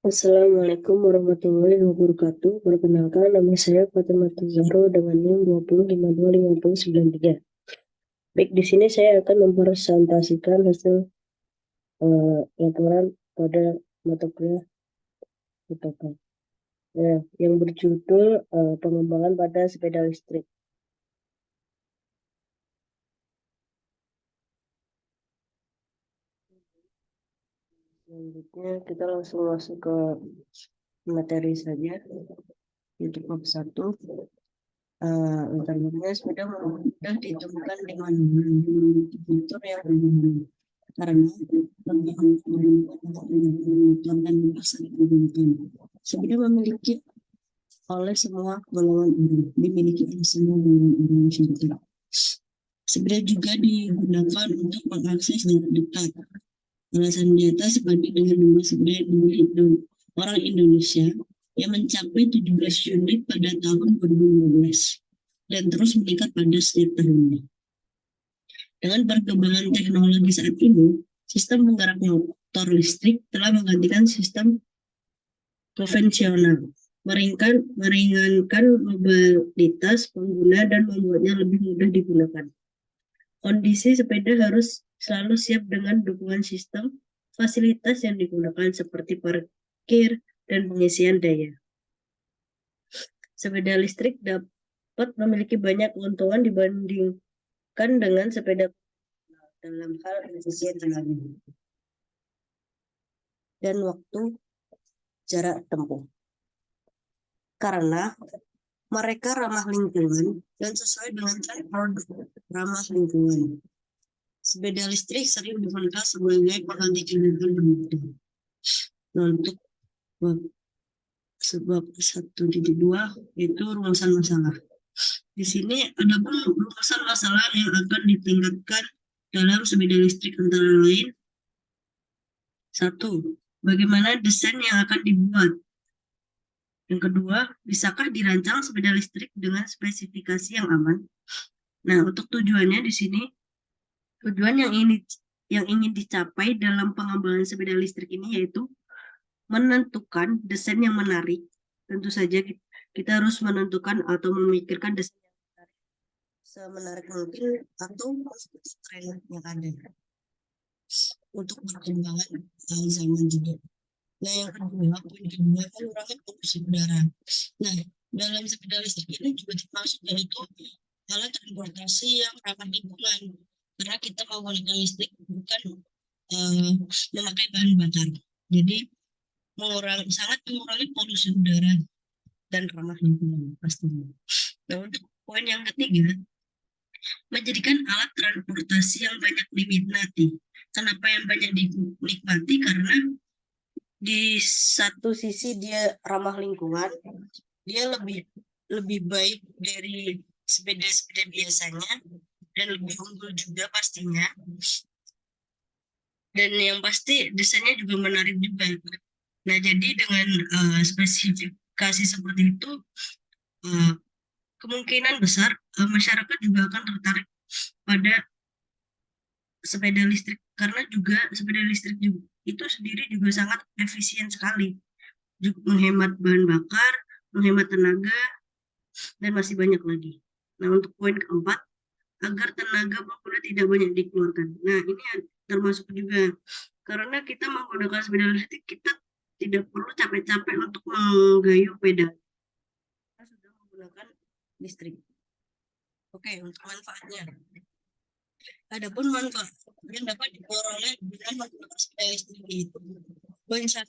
Assalamualaikum warahmatullahi wabarakatuh. Perkenalkan, nama saya Fatimah Zahro dengan NIM 20525293. Baik, di sini saya akan mempresentasikan hasil laporan pada mata kuliah IPK. Yang berjudul pengembangan pada sepeda listrik. Selanjutnya kita langsung masuk ke materi saja. Untuk bab 1. Internet sepeda mudah ditemukan di mana-mana memiliki fitur yang berbeda karena lebih motor dan bisa digunakan. Sepeda memiliki oleh semua golongan orang, dimiliki oleh semua golongan orang masyarakat. Sepeda juga digunakan untuk mengakses jarak dekat. Alasan di atas sebanding dengan jumlah sepeda orang Indonesia yang mencapai 17 unit pada tahun 2015 dan terus meningkat pada setiap tahunnya. Dengan perkembangan teknologi saat ini, sistem penggerak motor listrik telah menggantikan sistem konvensional, meringankan mobilitas pengguna dan membuatnya lebih mudah digunakan. Kondisi sepeda harus selalu siap dengan dukungan sistem fasilitas yang digunakan seperti parkir dan pengisian daya. Sepeda listrik dapat memiliki banyak keuntungan dibandingkan dengan sepeda dalam hal efisien tenaga dan waktu jarak tempuh. Karena mereka ramah lingkungan dan sesuai dengan tren produk ramah lingkungan. Sepeda listrik sering digunakan sebagai pengganti kendaraan bermotor. Nah, untuk sebab 1.2 itu rumusan masalah. Di sini ada rumusan masalah yang akan ditingkatkan dalam sepeda listrik antara lain. 1. Bagaimana desain yang akan dibuat? Yang kedua, bisakah dirancang sepeda listrik dengan spesifikasi yang aman? Nah, untuk tujuannya di sini, tujuan yang ingin dicapai dalam pengembangan sepeda listrik ini yaitu menentukan desain yang menarik. Tentu saja kita harus menentukan atau memikirkan desain yang menarik, semenarik mungkin atau mengikuti tren yang ada untuk perkembangan zaman juga. Nah, yang kedua, poin kedua, mengurangi polusi udara. Nah, dalam sepeda listrik ini juga termasuk yaitu alat transportasi yang ramah lingkungan. Karena kita menggunakan listrik bukan memakai bahan bakar. Jadi, sangat mengurangi polusi udara dan ramah lingkungan pastinya. Nah, untuk poin yang ketiga, menjadikan alat transportasi yang banyak diminati. Kenapa yang banyak dinikmati? Karena di satu sisi dia ramah lingkungan, dia lebih baik dari sepeda-sepeda biasanya dan lebih unggul juga pastinya. Dan yang pasti desainnya juga menarik juga. Nah, jadi dengan spesifikasi seperti itu, kemungkinan besar masyarakat juga akan tertarik pada sepeda listrik karena juga sepeda listrik juga, itu sendiri juga sangat efisien sekali, juga menghemat bahan bakar, menghemat tenaga, dan masih banyak lagi. Nah, untuk poin keempat, agar tenaga pengguna tidak banyak dikeluarkan. Nah, ini termasuk juga karena kita menggunakan sepeda listrik, kita tidak perlu capek-capek untuk menggayuh pedal. Kita sudah menggunakan listrik. Oke, untuk manfaatnya. Adapun manfaat yang dapat diperoleh dengan menggunakan sepeda listrik itu. Poin 1,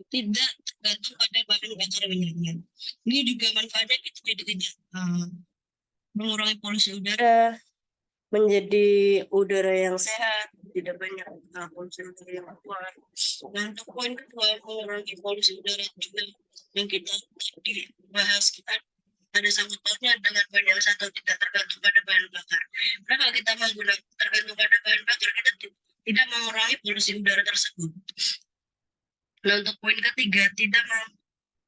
tidak tergantung pada bahan bakar minyaknya. Ini juga manfaatnya kita jadi tidak mengurangi polusi udara, menjadi udara yang sehat, tidak banyak polusi udara yang kuat. Dan untuk poin kedua, mengurangi polusi udara juga yang kita tadi bahas, kita ada sangkut pautnya dengan poin yang satu, tidak tergantung pada bahan bakar. Karena kalau kita menggunakan tergantung pada bahan bakar, kita tidak mengurangi polusi udara tersebut. Nah, untuk poin ketiga, tidak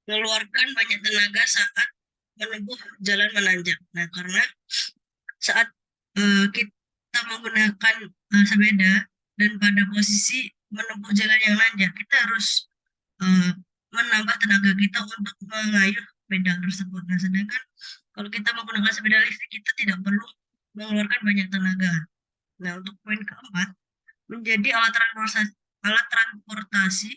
mengeluarkan banyak tenaga saat menempuh jalan menanjak. Nah, karena saat kita menggunakan sepeda dan pada posisi menempuh jalan yang nanjak, kita harus menambah tenaga kita untuk mengayuh pedal tersebut. Nah, sedangkan kalau kita menggunakan sepeda listrik, kita tidak perlu mengeluarkan banyak tenaga. Nah, untuk poin keempat, menjadi alat transportasi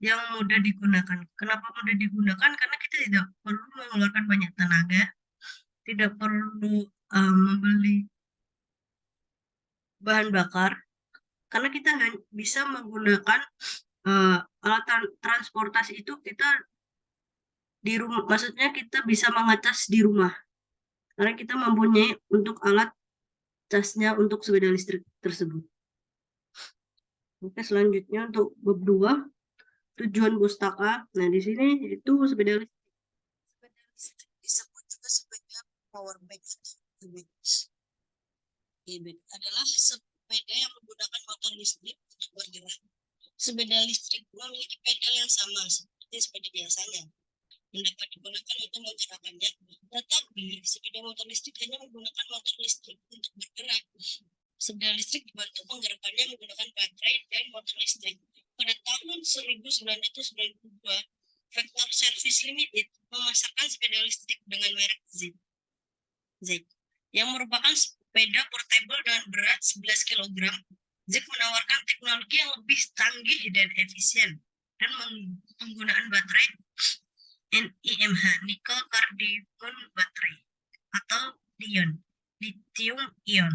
yang mudah digunakan. Kenapa mudah digunakan? Karena kita tidak perlu mengeluarkan banyak tenaga, tidak perlu membeli bahan bakar, karena kita bisa menggunakan alat transportasi itu kita di rumah, maksudnya kita bisa mengecas di rumah, karena kita mempunyai untuk alat casnya untuk sepeda listrik tersebut. Oke, selanjutnya untuk bab 2, tujuan pustaka. Nah, di sini itu sepeda listrik. Sepeda listrik disebut juga sepeda power bank atau e-bike. Adalah sepeda yang menggunakan motor listrik untuk bergerak. Sepeda listrik memiliki pedal yang sama seperti sepeda biasanya, yang dapat digunakan untuk menggerakkannya. Tetapi sepeda motor listrik hanya menggunakan motor listrik untuk bergerak. Sepeda listrik dibantu penggerakannya menggunakan baterai dan motor listrik. Pada tahun 1992, Vector Service Limited memasarkan sepeda listrik dengan merek Z, yang merupakan sepeda portable dengan berat 11 kg. Z menawarkan teknologi yang lebih canggih dan efisien, dan penggunaan baterai NIMH, Nickel Carbide Battery, atau lithium ion,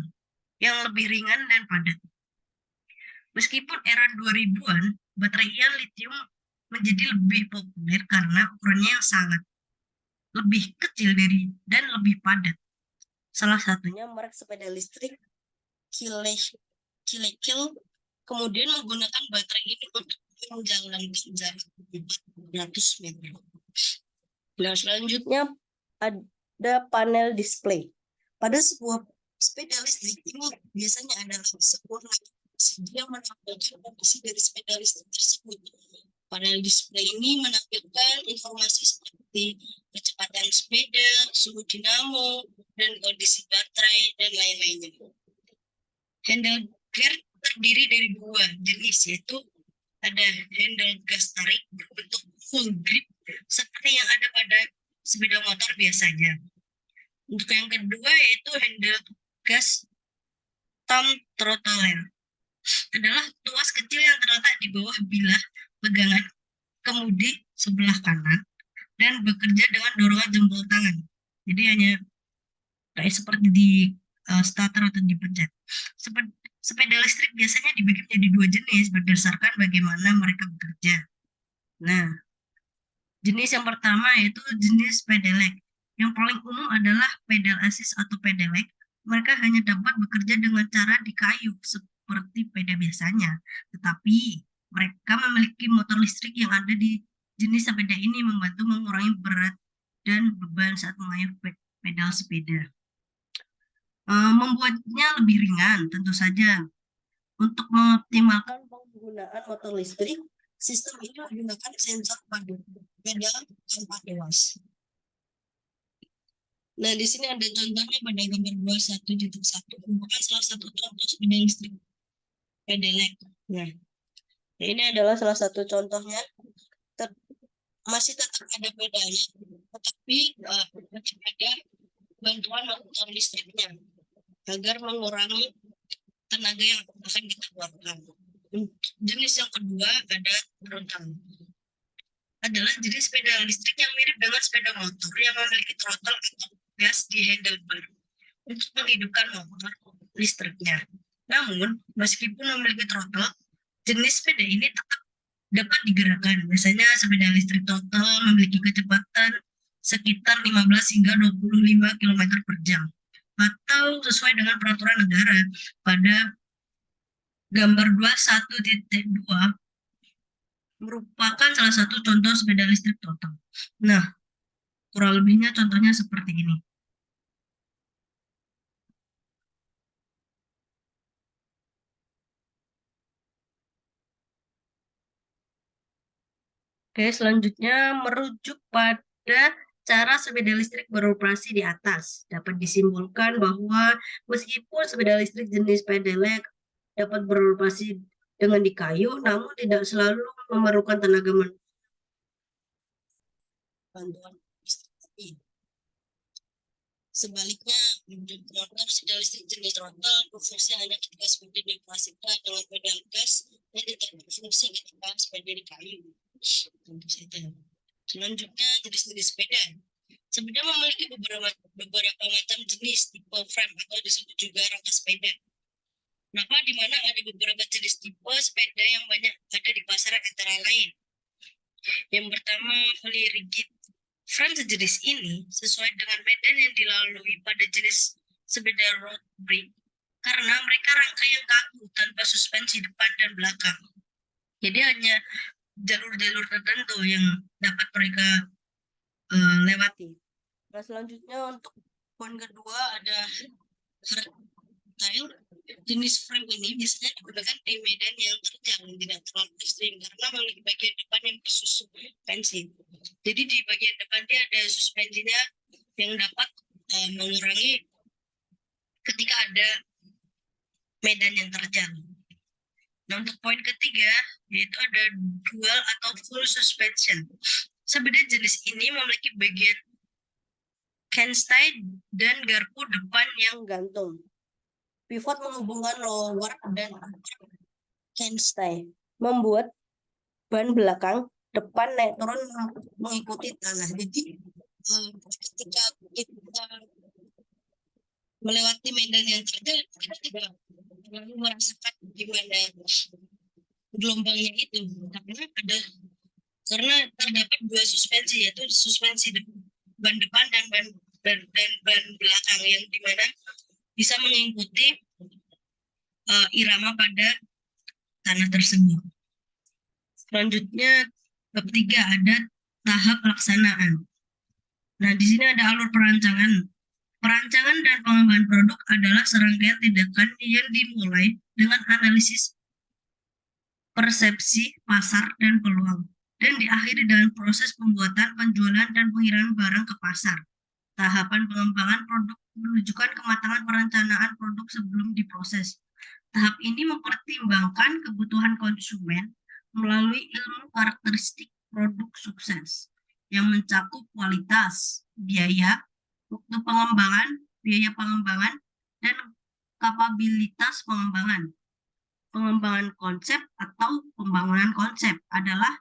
yang lebih ringan dan padat. Meskipun era 2000-an, baterai ion lithium menjadi lebih populer karena ukurannya yang sangat lebih kecil dan lebih padat. Salah satunya merek sepeda listrik Kilekil kemudian menggunakan baterai ini untuk menjalankan jarak 400 meter. Nah, selanjutnya ada panel display. Pada sebuah sepeda listrik ini biasanya adalah sebuah yang menampilkan kondisi dari sepeda listrik tersebut. Panel display ini menampilkan informasi seperti kecepatan sepeda, suhu dinamo, dan kondisi baterai, dan lain-lainnya. Handle gear terdiri dari 2 jenis, yaitu ada handle gas tarik berbentuk full grip seperti yang ada pada sepeda motor biasanya. Untuk yang kedua yaitu handle gas thumb throttle, adalah tuas kecil yang terletak di bawah bilah pegangan kemudi sebelah kanan dan bekerja dengan dorongan jempol tangan. Jadi hanya kayak seperti di starter atau dipencet. Sepeda listrik biasanya dibagi menjadi 2 jenis berdasarkan bagaimana mereka bekerja. Nah, jenis yang pertama yaitu jenis pedelec. Yang paling umum adalah pedal assist atau pedelec. Mereka hanya dapat bekerja dengan cara di kayu seperti sepeda biasanya. Tetapi mereka memiliki motor listrik yang ada di jenis sepeda ini membantu mengurangi berat dan beban saat mengayuh pedal sepeda. Membuatnya lebih ringan tentu saja. Untuk mengoptimalkan penggunaan motor listrik, sistem ini menggunakan sensor pada pedal tanpa tuas. Nah, di sini ada contohnya pada gambar 21.1, merupakan salah satu contoh sepeda listrik pedelec. Nah, ini adalah salah satu contohnya. Masih tetap ada pedalnya, tetapi ada bantuan motor listriknya agar mengurangi tenaga yang akan kita keluarkan. Jenis yang kedua ada throttle. Adalah jenis sepeda listrik yang mirip dengan sepeda motor yang memiliki throttle atau gas di handlebar untuk menghidupkan motor listriknya. Namun, meskipun memiliki throttle, jenis sepeda ini tetap dapat digerakkan. Biasanya sepeda listrik total memiliki kecepatan sekitar 15 hingga 25 km per jam. Atau sesuai dengan peraturan negara pada gambar 21.2 merupakan salah satu contoh sepeda listrik total. Nah, kurang lebihnya contohnya seperti ini. Oke, selanjutnya merujuk pada cara sepeda listrik beroperasi di atas. Dapat disimpulkan bahwa meskipun sepeda listrik jenis pedelec dapat beroperasi dengan di kayu, namun tidak selalu memerlukan tenaga manusia bantuan listrik tadi. Sebaliknya, motor sepeda listrik jenis rotor berfungsi hanya ketika sepeda dioperasikan dengan pedal gas dan tidak berfungsi ketika sepeda di kayu. Selanjutnya, jenis-jenis sepeda. Sepeda memiliki beberapa macam jenis tipe frame atau disebut juga rangka sepeda. Kenapa? Di mana ada beberapa jenis tipe sepeda yang banyak ada di pasaran antara lain. Yang pertama, fully rigid. Frame sejenis ini sesuai dengan medan yang dilalui pada jenis sepeda road brake karena mereka rangka yang kaku tanpa suspensi depan dan belakang. Jadi hanya jalur-jalur tertentu yang dapat mereka lewati. Nah, selanjutnya untuk poin kedua ada hardtail. Jenis frame ini biasanya digunakan di medan yang terjal tidak terlalu ekstrim karena memiliki bagian depan yang bersuspensi. Jadi di bagian depan dia ada suspensinya yang dapat mengurangi ketika ada medan yang terjal. Nah, untuk poin ketiga yaitu ada dual atau full suspension. Sepeda jenis ini memiliki bagian canstay dan garpu depan yang gantung. Pivot menghubungkan lower dan upper canstay, membuat ban belakang depan naik turun mengikuti tanah. Jadi ketika kita melewati medan yang terjal, kita tidak terlalu merasakan gimana gelombangnya itu, karena terdapat dua suspensi, yaitu suspensi ban depan dan ban belakang yang dimana bisa mengikuti irama pada tanah tersebut. Selanjutnya bab 3 ada tahap pelaksanaan. Nah, di sini ada alur perancangan. Perancangan dan pengembangan produk adalah serangkaian tindakan yang dimulai dengan analisis persepsi pasar dan peluang dan diakhiri dengan proses pembuatan, penjualan, dan pengiriman barang ke pasar. Tahapan pengembangan produk menunjukkan kematangan perencanaan produk sebelum diproses. Tahap ini mempertimbangkan kebutuhan konsumen melalui ilmu karakteristik produk sukses yang mencakup kualitas, biaya, waktu pengembangan, biaya pengembangan, dan kapabilitas pengembangan. Pengembangan konsep atau pembangunan konsep adalah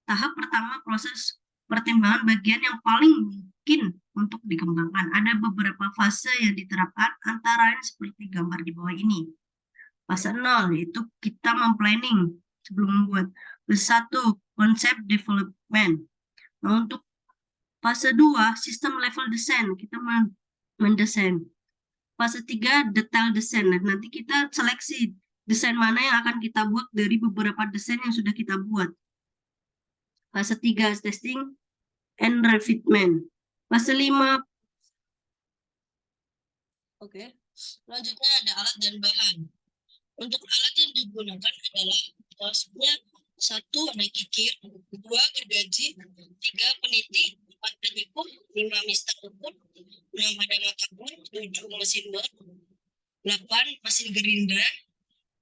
tahap pertama proses pertimbangan bagian yang paling mungkin untuk dikembangkan. Ada beberapa fase yang diterapkan antara lain seperti gambar di bawah ini. Fase 0 yaitu kita memplanning sebelum membuat. Fase 1 konsep development. Nah, untuk fase 2 sistem level design, kita mendesain. Fase 3 detail desain. Nah, nanti kita seleksi desain mana yang akan kita buat dari beberapa desain yang sudah kita buat. Fase 3 testing and refinement. Fase 5. Oke. Selanjutnya ada alat dan bahan. Untuk alat yang digunakan adalah maksudnya 1 ada kikir, 2 gergaji, 3 peniti, 4 penyikup, 5 mister ukur, 6 ada mata bor, 7 mesin bor, 8 mesin gerinda,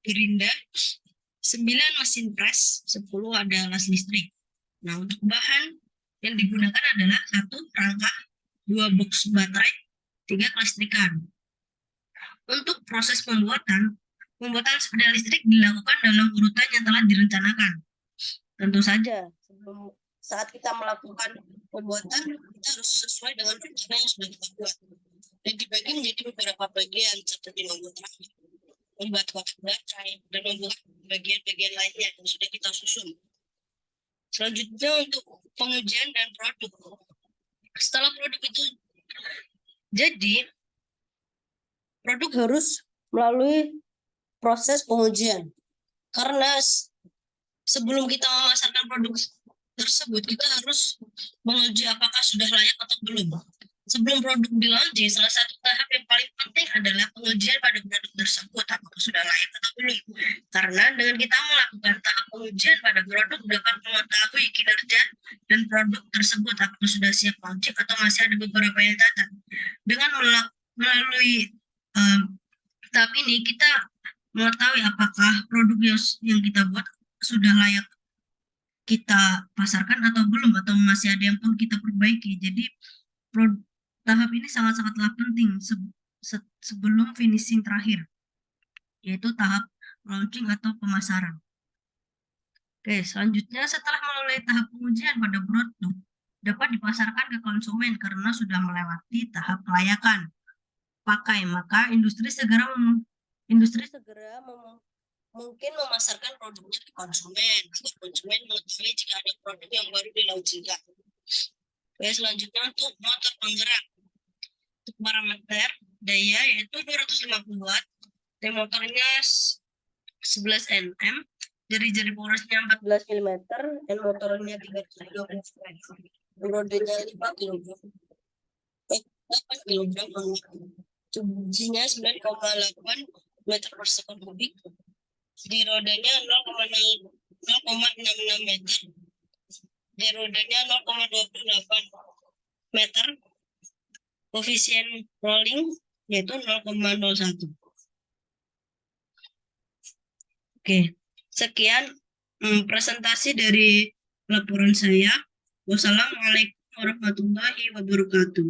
9 mesin press, 10 ada las listrik. Nah, untuk bahan yang digunakan adalah 1 rangka, 2 box baterai, 3 kelistrikan. Untuk proses pembuatan sepeda listrik dilakukan dalam urutan yang telah direncanakan. Tentu saja, saat kita melakukan pembuatan, kita harus sesuai dengan rencana yang sudah kita buat. Dan dibagi menjadi beberapa bagian seperti membuat rangka, membuat kotak baterai, dan membuat bagian-bagian lainnya yang sudah kita susun. Selanjutnya untuk pengujian dan produk. Setelah produk itu jadi, produk harus melalui proses pengujian. Karena sebelum kita memasarkan produk tersebut, kita harus menguji apakah sudah layak atau belum. Sebelum produk dilaunching, salah satu tahap yang paling penting adalah pengujian pada produk tersebut, apakah sudah layak atau belum. Karena dengan kita melakukan tahap pengujian pada produk, dapat mengetahui kinerja dan produk tersebut apakah sudah siap launching atau masih ada beberapa yang cacat. Dengan melalui tahap ini, kita mengetahui apakah produk yang kita buat sudah layak kita pasarkan atau belum, atau masih ada yang perlu kita perbaiki. Jadi tahap ini sangat-sangatlah penting sebelum finishing terakhir, yaitu tahap launching atau pemasaran. Oke, selanjutnya setelah melalui tahap pengujian pada produk, dapat dipasarkan ke konsumen karena sudah melewati tahap kelayakan pakai, maka industri segera mungkin memasarkan produknya ke konsumen agar konsumen mengetahui jika ada produk yang baru dilaunchingkan. Oke, selanjutnya untuk motor penggerak. Untuk parameter daya yaitu 250 watt, dan motornya 11 Nm, jari-jari porosnya 14 mm, dan motornya 330 rodanya 5 kg. 8 kg, tumbuhnya 9,8 meter per sekon kubik. Di rodanya 0,66 meter, di rodanya 0,28 meter, koefisien rolling yaitu 0,01. Oke, sekian presentasi dari laporan saya. Wassalamualaikum warahmatullahi wabarakatuh.